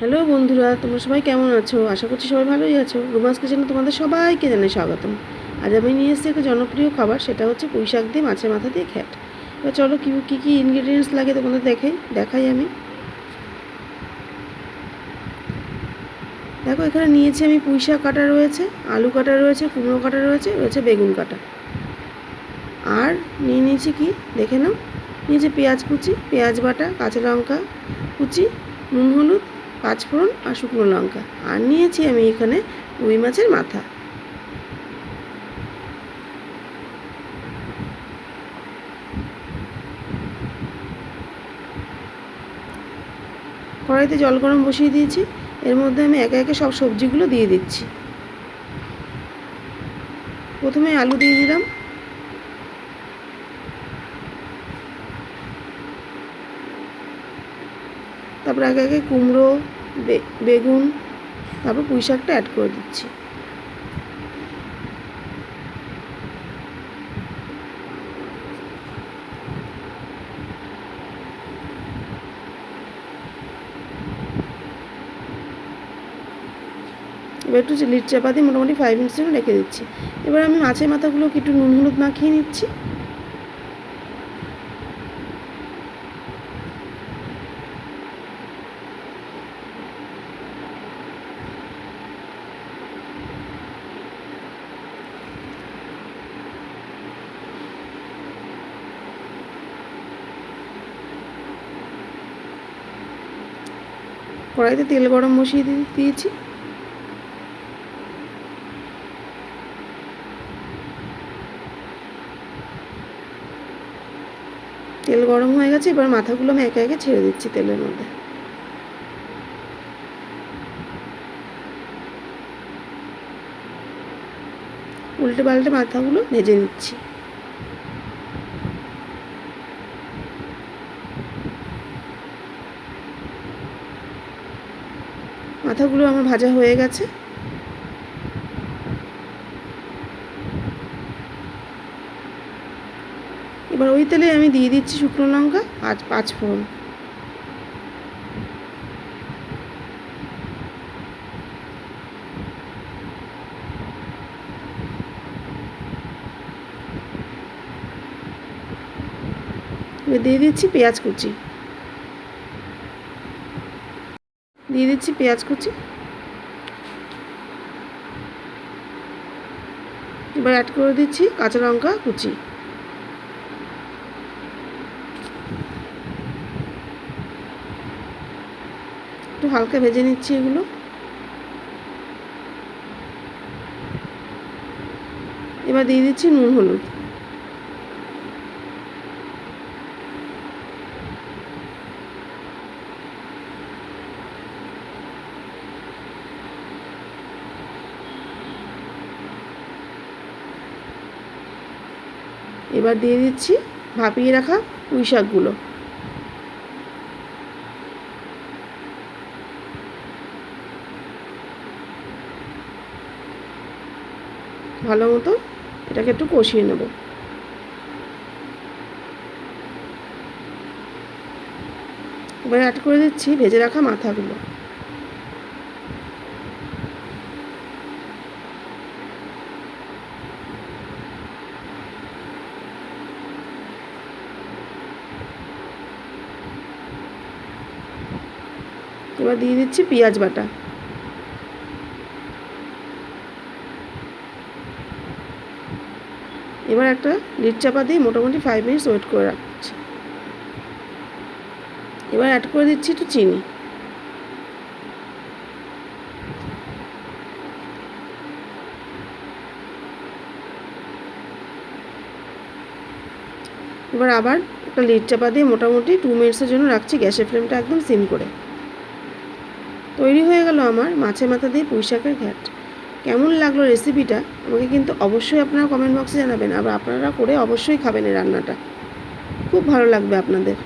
Hello বন্ধুরা, তোমরা সবাই কেমন আছো? আশা করছি সবাই ভালোই আছো। রুমাস কিচেনে তোমাদের সবাইকে জানাই স্বাগতম। আজ আমি নিয়ে এসেছি একটা জনপ্রিয় খাবার, সেটা হচ্ছে পুঁই শাক দিয়ে মাছের মাথা দিয়ে ঘ্যাট। এবার চলো কী কী ইনগ্রিডিয়েন্টস লাগে তোমাদের দেখাই আমি। দেখো, এখানে নিয়েছি আমি পুঁই শাক কাটা রয়েছে, আলু কাটা রয়েছে, কুমড়ো কাটা রয়েছে বেগুন কাটা। আর নিয়েছি কি দেখে নাও। নিয়েছি পেঁয়াজ কুচি, পেঁয়াজ বাটা, কাঁচালঙ্কা কুচি, নুন হলুদ, পাঁচ ফোড়ন আর শুকনো লঙ্কা। আর নিয়েছি আমি এখানে রুই মাছের মাথা। কড়াইতে জল গরম বসিয়ে দিয়েছি। এর মধ্যে আমি একে একে সব সবজিগুলো দিয়ে দিচ্ছি। প্রথমে আলু দিয়ে দিলাম, তারপর একে একে কুমড়ো, বেগুন, তারপর পুঁই শাকটা অ্যাড করে দিচ্ছি। এবার একটু লিড চাপা দিয়ে মোটামুটি 5 মিনিটস জন্য রেখে দিচ্ছি। এবার আমি মাছের মাথাগুলোকে একটু নুন হলুদ মাখিয়ে নিচ্ছি। কড়াইতে তেল গরম বসিয়ে দিয়েছি। তেল গরম হয়ে গেছে, এবার মাথাগুলো আমি একে একে ছেড়ে দিচ্ছি তেলের মধ্যে। উল্টে পাল্টে মাথাগুলো ভেজে নিচ্ছি। মাথাগুলো আমার ভাজা হয়ে গেছে। এবার ওই তেলে আমি দিয়ে দিচ্ছি শুকনো লঙ্কা আর পাঁচ ফোড়ন। এবার দিয়ে দিচ্ছি পেঁয়াজ কুচি। এবার অ্যাড করে দিচ্ছি কাঁচা লঙ্কা কুচি। একটু হালকা ভেজে নিচ্ছি এগুলো। এবার দিয়ে দিচ্ছি নুন হলুদ। এবার দিয়ে দিচ্ছি ভাপিয়ে রাখা পুঁই শাকগুলো। ভালো মতো এটাকে একটু কষিয়ে নেব। এবার অ্যাড করে দিচ্ছি ভেজে রাখা মাথাগুলো। এবার দিয়ে দিচ্ছি পেঁয়াজ বাটা। এবার একটা লিড চাপা দিয়ে মোটামুটি 5 মিনিটস ওয়েট করে রাখছি। এবার অ্যাড করে দিচ্ছি একটু চিনি। এবার আবার একটা লিড চাপা দিয়ে মোটামুটি 2 মিনিটসের জন্য রাখছি, গ্যাসের ফ্লেমটা একদম সিম করে। তৈরি হয়ে গেল আমার মাছের মাথা দিয়ে পুঁই শাকের ঘ্যাট। কেমন লাগলো রেসিপিটা আমাকে কিন্তু অবশ্যই আপনারা কমেন্ট বক্সে জানাবেন। আবার আপনারা করে অবশ্যই খাবেন এই রান্নাটা, খুব ভালো লাগবে আপনাদের।